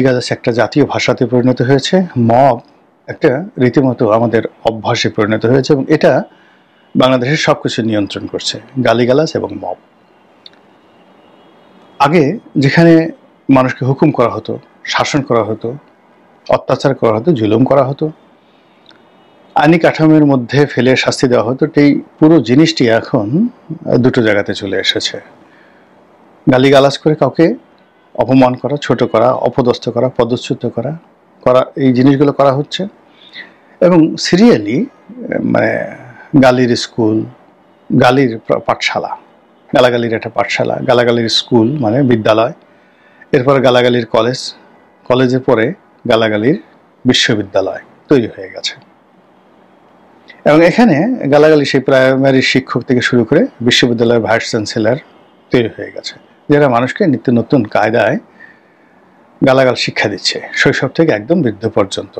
গালাগালি একটা জাতীয় ভাষাতে পরিণত হয়েছে। মব একটা রীতিমতো আমাদের অভ্যাসে পরিণত হয়েছে এবং এটা বাংলাদেশের সবকিছু নিয়ন্ত্রণ করছে, গালিগালাজ এবং মব। আগে যেখানে মানুষকে হুকুম করা হতো, শাসন করা হতো, অত্যাচার করা হতো, জুলুম করা হতো, আইনি কাঠামোর মধ্যে ফেলে শাস্তি দেওয়া হতো, এই পুরো জিনিসটি এখন দুটো জায়গাতে চলে এসেছে। গালিগালাজ করে কাউকে অপমান করা, ছোট করা, অপদস্থ করা, পদচ্যুত করা এই জিনিসগুলো করা হচ্ছে। এবং সিরিয়ালি মানে গালির স্কুল, গালির পাঠশালা, গালাগালির একটা পাঠশালা, গালাগালির স্কুল মানে বিদ্যালয়, এরপরে গালাগালির কলেজ, কলেজের পরে গালাগালির বিশ্ববিদ্যালয় তৈরি হয়ে গেছে। এবং এখানে গালাগালি সেই প্রাইমারি শিক্ষক থেকে শুরু করে বিশ্ববিদ্যালয়ের ভাইস চ্যান্সেলর তৈরি হয়ে গেছে, যারা মানুষকে নিত্য নতুন কায়দায় গালাগাল শিক্ষা দিচ্ছে, শৈশব থেকে একদম বৃদ্ধ পর্যন্ত।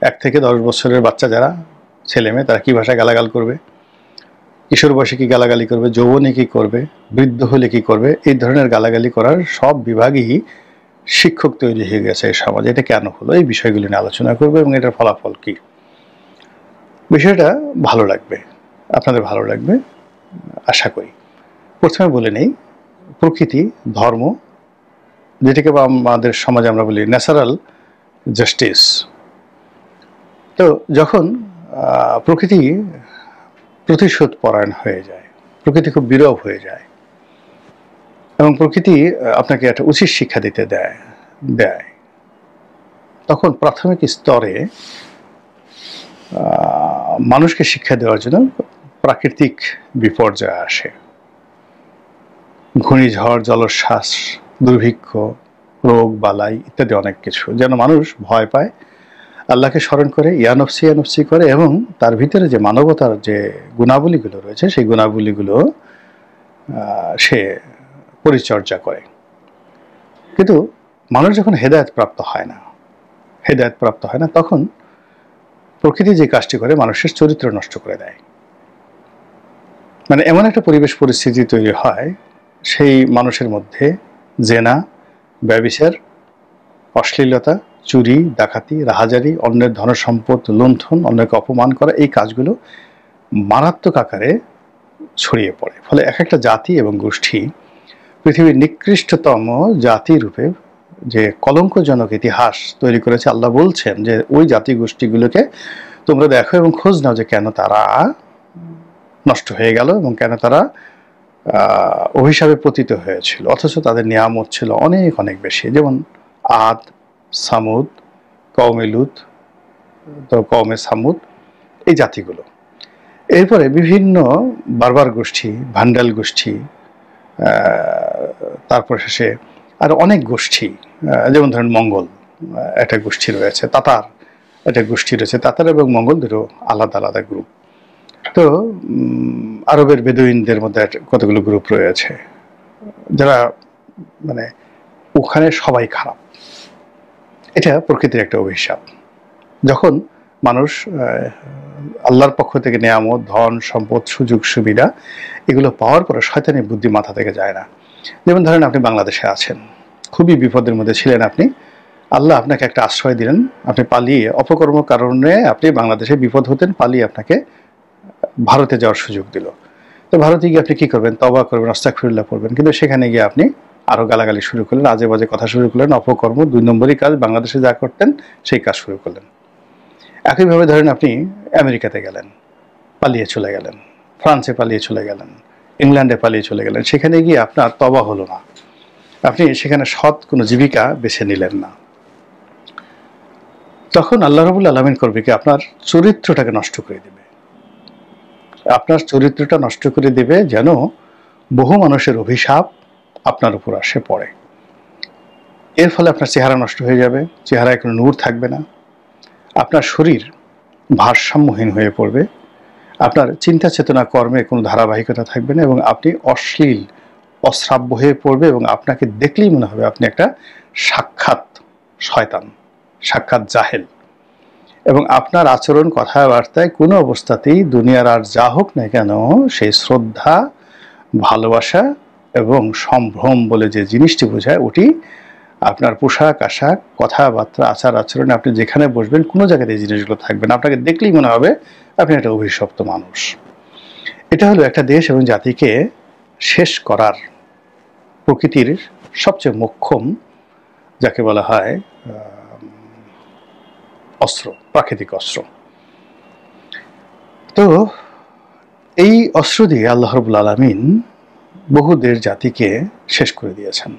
1 থেকে 10 বছরের বাচ্চা যারা ছেলে মেয়ে, তারা কী ভাষায় গালাগাল করবে, কিশোর বয়সে কী গালাগালি করবে, যৌবনে কী করবে, বৃদ্ধ হলে কী করবে, এই ধরনের গালাগালি করার সব বিভাগই শিক্ষক তৈরি হয়ে গেছে এই সমাজে। এটা কেন হলো, এই বিষয়গুলি নিয়ে আলোচনা করবো এবং এটার ফলাফল কী। বিষয়টা ভালো লাগবে, আপনাদের ভালো লাগবে আশা করি। প্রথমে বলে নেই, প্রকৃতি, ধর্ম, যেটাকে আমাদের সমাজে আমরা বলি ন্যাচারাল জাস্টিস। তো যখন প্রকৃতি প্রতিশোধ পরায়ণ হয়ে যায়, প্রকৃতি খুব বিরূপ হয়ে যায় এবং প্রকৃতি আপনাকে একটা উচিত শিক্ষা দিতে দেয়, তখন প্রাথমিক স্তরে মানুষকে শিক্ষা দেওয়ার জন্য প্রাকৃতিক বিপর্যয় আসে। ঘূর্ণিঝড়, জলোচ্ছ্বাস, দুর্ভিক্ষ, রোগ বালাই ইত্যাদি অনেক কিছু, যেন মানুষ ভয় পায়, আল্লাহকে স্মরণ করে, ইয়ানফসি করে এবং তার ভিতরে যে মানবতার যে গুণাবলীগুলো রয়েছে সেই গুণাবলীগুলো সে পরিচর্যা করে। কিন্তু মানুষ যখন হেদায়েত প্রাপ্ত হয় না, তখন প্রকৃতি যে কাজটি করে মানুষের চরিত্র নষ্ট করে দেয়। মানে এমন একটা পরিবেশ পরিস্থিতি তৈরি হয়, সেই মানুষের মধ্যে জেনা, ব্যভিচার, অশ্লীলতা, চুরি, ডাকাতি, রাহাজারি, অন্যের ধনসম্পদ লুণ্ঠন, অন্যকে অপমান করা, এই কাজগুলো মারাত্মক আকারে ছড়িয়ে পড়ে। ফলে এক একটা জাতি এবং গোষ্ঠী পৃথিবীর নিকৃষ্টতম জাতি রূপে যে কলঙ্কজনক ইতিহাস তৈরি করেছে, আল্লাহ বলছেন যে ওই জাতি গোষ্ঠীগুলোকে তোমরা দেখো এবং খোঁজ নাও যে কেন তারা নষ্ট হয়ে গেল এবং কেন তারা অভিশাপে পতিত হয়েছিল, অথচ তাদের নিয়ামত ছিল অনেক অনেক বেশি। যেমন আদ, সামুদ, কওমে লুত, তো কওমে সামুদ, এই জাতিগুলো। এরপরে বিভিন্ন বারবার গোষ্ঠী, ভান্ডাল গোষ্ঠী, তারপর শেষে আর অনেক গোষ্ঠী, যেমন ধরেন মঙ্গল একটা গোষ্ঠী রয়েছে, তাতার একটা গোষ্ঠী রয়েছে। তাতার এবং মঙ্গল দুটো আলাদা আলাদা গ্রুপ। তো আরবের বেদুইনদের মধ্যে কতগুলো গ্রুপ রয়েছে, যারা মানে ওখানে সবাই খারাপ। এটা প্রকৃতির একটা অভিশাপ। যখন মানুষ আল্লাহর পক্ষ থেকে নেয়ামত, ধন সম্পদ, সুযোগ সুবিধা এগুলো পাওয়ার পরে শয়তানি বুদ্ধি মাথা থেকে যায় না। যেমন ধরেন আপনি বাংলাদেশে আছেন, খুবই বিপদের মধ্যে ছিলেন, আপনি আল্লাহ আপনাকে একটা আশ্রয় দিলেন, আপনি পালিয়ে অপকর্ম কারণে আপনি বাংলাদেশে বিপদ হতেন, পালিয়ে আপনাকে ভারতে যাওয়ার সুযোগ দিল। তো ভারতে গিয়ে আপনি কী করবেন? তওবা করবেন, আস্তাগফিরুল্লাহ পড়বেন। কিন্তু সেখানে গিয়ে আপনি আরও গালাগালি শুরু করলেন, আজে বাজে কথা শুরু করলেন, অপকর্ম, 2 নম্বরই কাজ, বাংলাদেশে যা করতেন সেই কাজ শুরু করলেন। একইভাবে ধরেন আপনি আমেরিকাতে গেলেন, পালিয়ে চলে গেলেন, ফ্রান্সে পালিয়ে চলে গেলেন, ইংল্যান্ডে পালিয়ে চলে গেলেন। সেখানে গিয়ে আপনার তওবা হলো না, আপনি সেখানে সৎ কোনো জীবিকা বেছে নিলেন না। তখন আল্লাহ রাব্বুল আলামিন করবে কি? আপনার চরিত্রটাকে নষ্ট করে দেবে। আপনার চরিত্রটা নষ্ট করে দেবে, যেন বহু মানুষের অভিশাপ আপনার উপর আসে পড়ে। এর ফলে আপনার চেহারা নষ্ট হয়ে যাবে, চেহারায় কোনো নূর থাকবে না, আপনার শরীর ভারসাম্যহীন হয়ে পড়বে, আপনার চিন্তা চেতনা কর্মে কোনো ধারাবাহিকতা থাকবে না এবং আপনি অশ্লীল, অশ্রাব্য হয়ে পড়বে এবং আপনাকে দেখলেই মনে হবে আপনি একটা সাক্ষাৎ শয়তান, সাক্ষাৎ জাহেল। এবং আপনার আচরণ, কথাবার্তায় কোনো অবস্থাতেই দুনিয়ার আর যা হোক না কেন সেই শ্রদ্ধা, ভালোবাসা এবং সম্ভ্রম বলে যে জিনিসটি বোঝায় ওটি আপনার পোশাক আশাক, কথাবার্তা, আচার আচরণে আপনি যেখানে বসবেন কোনো জায়গাতে এই জিনিসগুলো থাকবে না। আপনাকে দেখলেই মনে হবে আপনি একটা অভিশপ্ত মানুষ। এটা হলো একটা দেশ এবং জাতিকে শেষ করার প্রকৃতির সবচেয়ে মোক্ষম, যাকে বলা হয় অস্ত্র, প্রাকৃতিক অস্ত্র। তো এই অস্ত্র দিয়ে আল্লাহ রাব্বুল আলামিন বহু দেশ জাতিকে শেষ করে দিয়েছেন।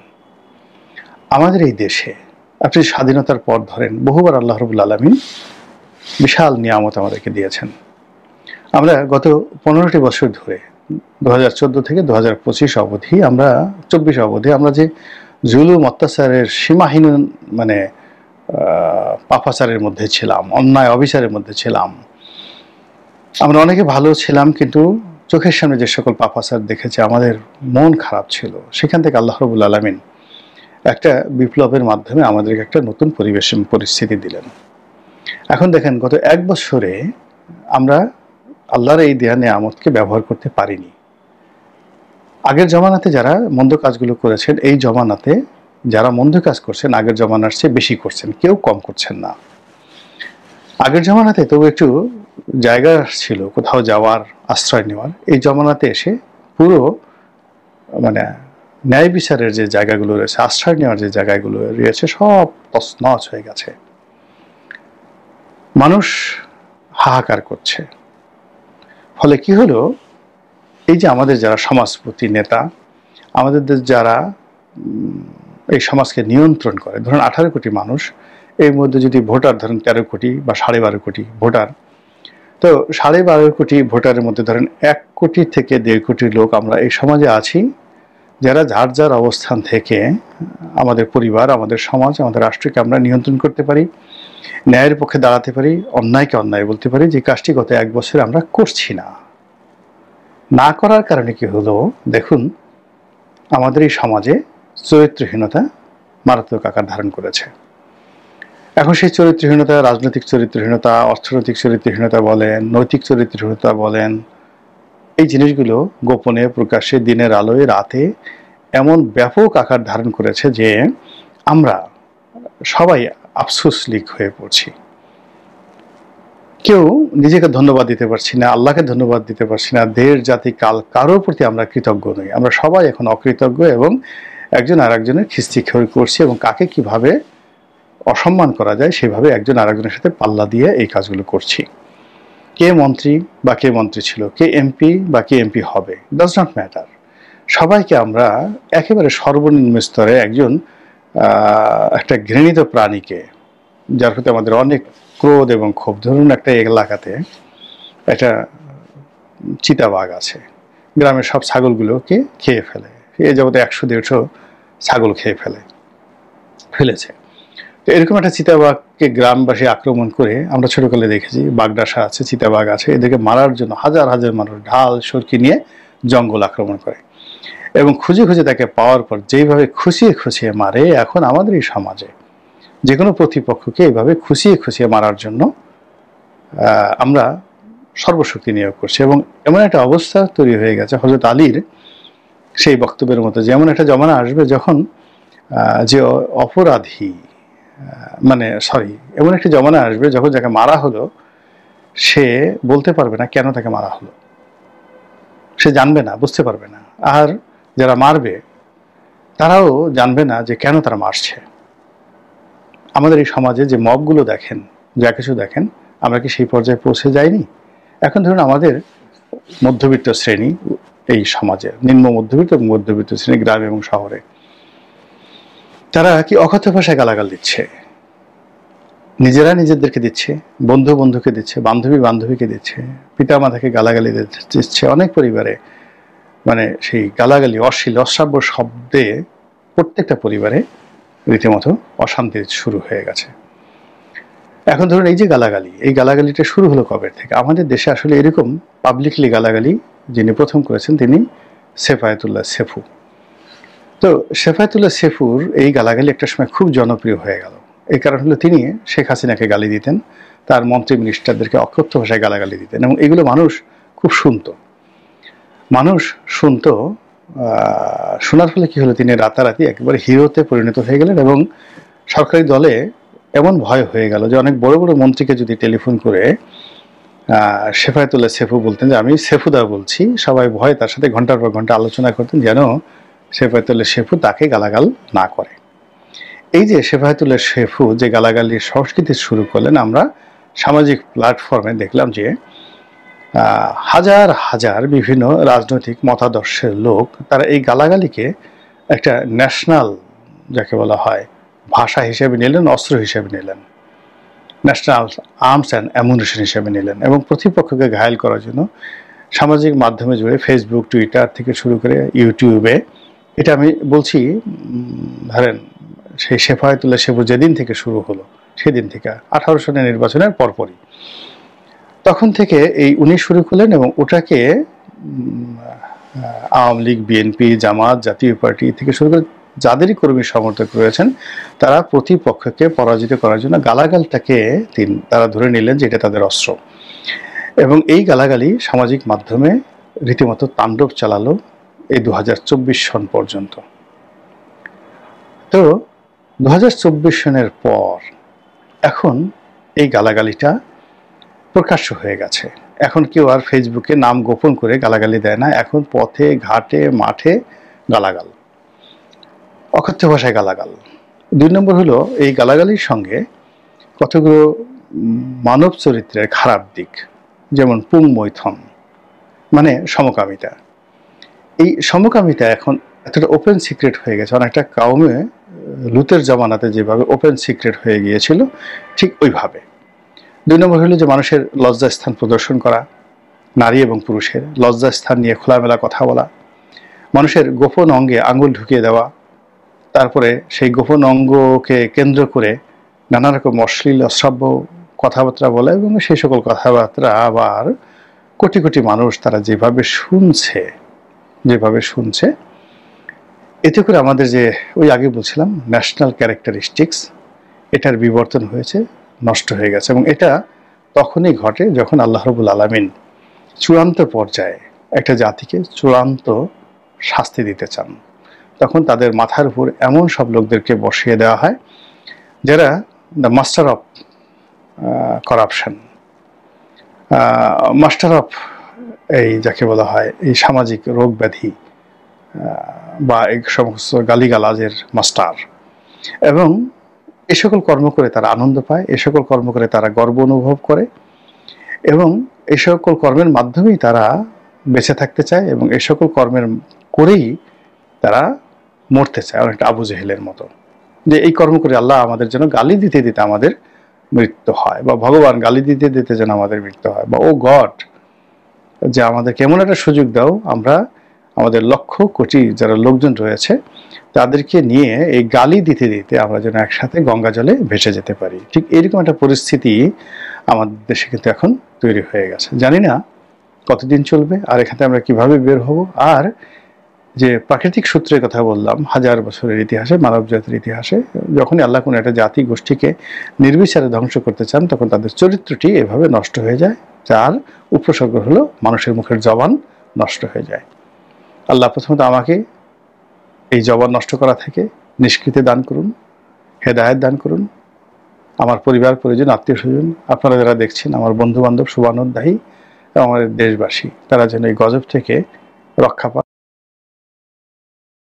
আমাদের এই দেশে আপনি স্বাধীনতার পর ধরেন বহুবার আল্লাহ রাব্বুল আলামিন বিশাল নিয়ামত আমাদেরকে দিয়েছেন। আমরা গত 15টি বছর ধরে 2014 থেকে 2025 অবধি আমরা 24 অবধি আমরা যে জুলুম অত্যাচারের সীমাহীন মানে পাপাচারের মধ্যে ছিলাম, অন্যায় অবিচারের মধ্যে ছিলাম। আমরা অনেকে ভালো ছিলাম, কিন্তু চোখের সামনে যে সকল পাপাচার দেখেছে আমাদের মন খারাপ ছিল। সেখান থেকে আল্লাহ রাব্বুল আলামিন একটা বিপ্লবের মাধ্যমে আমাদেরকে একটা নতুন পরিস্থিতি দিলেন। এখন দেখেন গত 1 বছরে আমরা আল্লাহর এই দেয়া নিয়ামতকে ব্যবহার করতে পারিনি। আগের জমানাতে যারা মন্দ কাজগুলো করেছেন, এই জমানাতে যারা মন্দ কাজ করছেন আগের জমানার চেয়ে বেশি করছেন, কেউ কম করছেন না। আগের জমানাতে তবু একটু জায়গা ছিল কোথাও যাওয়ার, আশ্রয় নেওয়ার। এই জমানাতে এসে পুরো মানে ন্যায় বিচারের যে জায়গাগুলো রয়েছে, আশ্রয় নেওয়ার যে জায়গাগুলো রয়েছে, সব তছনছ হয়ে গেছে। মানুষ হাহাকার করছে। ফলে কি হলো, এই যে আমাদের যারা সমাজপতি নেতা, আমাদের যারা এই সমাজকে নিয়ন্ত্রণ করে, ধরুন 18 কোটি মানুষ, এর মধ্যে যদি ভোটার ধরেন 13 কোটি বা 12.5 কোটি ভোটার, তো 12.5 কোটি ভোটারের মধ্যে ধরেন 1 কোটি থেকে 1.5 কোটি লোক আমরা এই সমাজে আছি, যারা যার যার অবস্থান থেকে আমাদের পরিবার, আমাদের সমাজ, আমাদের রাষ্ট্রকে আমরা নিয়ন্ত্রণ করতে পারি, ন্যায়ের পক্ষে দাঁড়াতে পারি, অন্যায়কে অন্যায় বলতে পারি। যে কাজটি গত 1 বছরে আমরা করছি না। না করার কারণে কি হলো, দেখুন আমাদের এই সমাজে চরিত্রহীনতা মারাত্মক আকার ধারণ করেছে। এখন সেই চরিত্রহীনতা, রাজনৈতিক চরিত্রহীনতা, অর্থনৈতিক চরিত্রহীনতা বলেন, নৈতিক চরিত্রহীনতা বলেন, এই জিনিসগুলো গোপনে প্রকাশ্যে, দিনের আলোয়, রাতে এমন ব্যাপক আকার ধারণ করেছে যে আমরা সবাই আফসোস লিক হয়ে পড়ছি। কেউ নিজেকে ধন্যবাদ দিতে পারছি না, আল্লাহকে ধন্যবাদ দিতে পারছি না, দেশ জাতি কাল কারোর প্রতি আমরা কৃতজ্ঞ নই। আমরা সবাই এখন অকৃতজ্ঞ এবং একজন আর একজনের খিস্তি খেয়ে করছি, এবং কাকে কিভাবে অসম্মান করা যায় সেভাবে একজন আর একজনের সাথে পাল্লা দিয়ে এই কাজগুলো করছি। কে মন্ত্রী বা কে মন্ত্রী ছিল, কে এমপি বা কে এমপি হবে, ডাজ নট ম্যাটার। সবাইকে আমরা একেবারে সর্বনিম্ন স্তরে একজন একটা ঘৃণিত প্রাণীকে, যার প্রতি আমাদের অনেক ক্রোধ এবং ক্ষোভ। ধরুন একটা এলাকাতে একটা চিতাবাঘ আছে, গ্রামের সব ছাগলগুলোকে খেয়ে ফেলে, এ যাবতে 100-150 ছাগল খেয়ে ফেলেছে। তো এরকম একটা চিতাবাঘকে গ্রামবাসী আক্রমণ করে, আমরা ছোটকালে দেখেছি বাগডাসা আছে, চিতাবাঘ আছে, এদেরকে মারার জন্য হাজার হাজার মানুষ ঢাল সরকি নিয়ে জঙ্গল আক্রমণ করে এবং খুঁজে খুঁজে তাকে পাওয়ার পর যেইভাবে খুশিয়ে খুশিয়ে মারে, এখন আমাদের এই সমাজে যে কোনো প্রতিপক্ষকে এইভাবে খুশিয়ে খুশিয়ে মারার জন্য আমরা সর্বশক্তি নিয়োগ করছি। এবং এমন একটা অবস্থা তৈরি হয়ে গেছে হযরত আলীর সেই বক্তব্যের মতো, যেমন একটা জমানা আসবে যখন যে অপরাধী এমন একটা জমানা আসবে যখন যাকে মারা হলো সে বলতে পারবে না কেন তাকে মারা হলো, সে জানবে না, বুঝতে পারবে না। আর যারা মারবে তারাও জানবে না যে কেন তারা মারছে। আমাদের এই সমাজে যে মবগুলো দেখেন, যা কিছু দেখেন, আমরা কি সেই পর্যায়ে পৌঁছে যাইনি? এখন ধরুন আমাদের মধ্যবিত্ত শ্রেণী এই সমাজে, নিম্ন মধ্যবিত্ত এবং মধ্যবিত্ত শ্রেণী গ্রাম এবং শহরে, তারা কি অকথ্য ভাষায় গালাগাল দিচ্ছে, নিজেরা নিজেদেরকে দিচ্ছে, বন্ধু বন্ধুকে দিচ্ছে, বান্ধবী বান্ধবীকে দিচ্ছে, পিতা মাতাকে গালাগালি দিচ্ছে। অনেক পরিবারে সেই গালাগালি, অশ্লীল অশ্রাব্য শব্দে প্রত্যেকটা পরিবারে রীতিমতো অশান্তি শুরু হয়ে গেছে। এখন ধরুন এই যে গালাগালি, এই গালাগালিটা শুরু হলো কবে থেকে? আমাদের দেশে আসলে এরকম পাবলিকলি গালাগালি যিনি প্রথম করেছেন তিনি সেফায়েতুল্লাহ সেফু। তো সেফায়েতুল্লাহ সেফুর এই গালাগালি একটা সময় খুব জনপ্রিয় হয়ে গেল। এই কারণ হলো তিনি শেখ হাসিনাকে গালি দিতেন, তার মন্ত্রী মিনিস্টারদেরকে অকথ্য ভাষায় গালাগালি দিতেন, এবং এগুলো মানুষ খুব শুনতো। শোনার ফলে কি হলো, তিনি রাতারাতি একেবারে হিরোতে পরিণত হয়ে গেলেন এবং সরকারি দলে এমন ভয় হয়ে গেল যে অনেক বড় বড় মন্ত্রীকে যদি টেলিফোন করে শেফায়েতুল্লাহ সেফু বলতেন যে আমি সেফুদা বলছি, সবাই ভয়ে তার সাথে ঘন্টার পর ঘন্টা আলোচনা করতেন যেন শেফায়েতুল্লাহ সেফু তাকে গালাগাল না করে। এই যে শেফায়েতুল্লাহ সেফু যে গালাগালির সংস্কৃতি শুরু করলেন, আমরা সামাজিক প্ল্যাটফর্মে দেখলাম যে হাজার হাজার বিভিন্ন রাজনৈতিক মতাদর্শের লোক তারা এই গালাগালিকে একটা ন্যাশনাল, যাকে বলা হয়, ভাষা হিসেবে নিলেন, অস্ত্র হিসেবে নিলেন, ন্যাশনাল আর্মস অ্যান্ড অ্যামুনিশন হিসেবে নিলেন এবং প্রতিপক্ষকে ঘায়েল করার জন্য সামাজিক মাধ্যমে জুড়ে ফেসবুক, টুইটার থেকে শুরু করে ইউটিউবে, এটা আমি বলছি ধরেন সেই শেফায়েতুল্লাহ সেফু যেদিন থেকে শুরু হলো সেদিন থেকে 18 সনের নির্বাচনের পরপরই, তখন থেকে এই উনি শুরু করলেন এবং ওটাকে আওয়ামী লীগ, বিএনপি, জামাত, জাতীয় পার্টি থেকে শুরু করে যাদেরই কর্মী সমর্থক রয়েছেন তারা প্রতিপক্ষকে পরাজিত করার জন্য গালাগালটাকে তারা ধরে নিলেন যে এটা তাদের অস্ত্র এবং এই গালাগালি সামাজিক মাধ্যমে রীতিমতো তাণ্ডব চালালো এই 2024 সন পর্যন্ত। তো 2024 সনের পর এখন এই গালাগালিটা প্রকাশ্য হয়ে গেছে। এখন কেউ আর ফেসবুকে নাম গোপন করে গালাগালি দেয় না, এখন পথে ঘাটে মাঠে গালাগাল, অকথ্য ভাষায় গালাগাল। 2 নম্বর হলো এই গালাগালির সঙ্গে কতগুলো মানব চরিত্রের খারাপ দিক, যেমন পুংমৈথন মানে সমকামিতা। এই সমকামিতা এখন এতটা ওপেন সিক্রেট হয়ে গেছে, অনেকটা কাউমে লুতের জামানাতে যেভাবে ওপেন সিক্রেট হয়ে গিয়েছিল ঠিক ওইভাবে। 2 নম্বর হলো যে মানুষের লজ্জাস্থান প্রদর্শন করা, নারী এবং পুরুষের লজ্জাস্থান নিয়ে খোলামেলা কথা বলা, মানুষের গোপন অঙ্গে আঙুল ঢুকিয়ে দেওয়া, তারপরে সেই গোপন অঙ্গকে কেন্দ্র করে নানা রকম অশ্লীল অশ্রাব্য কথাবার্তা বলা এবং সেই সকল কথাবার্তা আবার কোটি কোটি মানুষ তারা যেভাবে শুনছে, এতে করে আমাদের যে ওই আগে বলছিলাম ন্যাশনাল ক্যারেক্টারিস্টিক্স, এটার বিবর্তন হয়েছে, নষ্ট হয়ে গেছে। এবং এটা তখনই ঘটে যখন আল্লাহ রাব্বুল আলামিন চূড়ান্ত পর্যায়ে একটা জাতিকে চূড়ান্ত শাস্তি দিতে চান, তখন তাদের মাথার উপর এমন সব লোকদেরকে বসিয়ে দেওয়া হয় যারা the master of corruption, master of এই যাকে বলা হয় এই সামাজিক রোগ ব্যাধি বা এই সমস্ত গালিগালাজের মাস্টার। এবং এ সকল কর্ম করে তারা আনন্দ পায়, এ সকল কর্ম করে তারা গর্ব অনুভব করে এবং এই সকল কর্মের মাধ্যমেই তারা বেঁচে থাকতে চায় এবং এই সকল কর্মের করেই তারা মরতে চায়, অনেকটা আবু জেহেলের মতো, যে এই কর্ম করে আল্লাহ আমাদের যেন গালি দিতে দিতে আমাদের মৃত্যু হয়, বা ভগবান গালি দিতে দিতে যেন আমাদের মৃত্যু হয়, বা ও গড যে আমাদের কেমন একটা সুযোগ দাও আমরা আমাদের লক্ষ কোটি যারা লোকজন রয়েছে তাদেরকে নিয়ে এই গালি দিতে দিতে আমরা যেন একসাথে গঙ্গা জলে ভেসে যেতে পারি। ঠিক এরকম একটা পরিস্থিতি আমাদের দেশে কিন্তু এখন তৈরি হয়ে গেছে। জানি না কতদিন চলবে আর এখানে আমরা কিভাবে বের হব। আর যে প্রাকৃতিক সূত্রের কথা বললাম, হাজার বছরের ইতিহাসে, মানব জাতির ইতিহাসে যখনই আল্লাহ কোনো একটা জাতি গোষ্ঠীকে নির্বিচারে ধ্বংস করতে চান তখন তাদের চরিত্রটি এভাবে নষ্ট হয়ে যায়, যার উপসর্গ হলো মানুষের মুখের জবান নষ্ট হয়ে যায়। আল্লাহ প্রথমত আমাকে এই জবান নষ্ট করা থেকে নিষ্কৃতি দান করুন, হেদায়েত দান করুন, আমার পরিবার পরিজন, আত্মীয় স্বজন, আপনারা যারা দেখছেন, আমার বন্ধু বান্ধব, শুভানুধ্যায়ী এবং আমাদের দেশবাসী, তারা যেন এই গজব থেকে রক্ষা পান।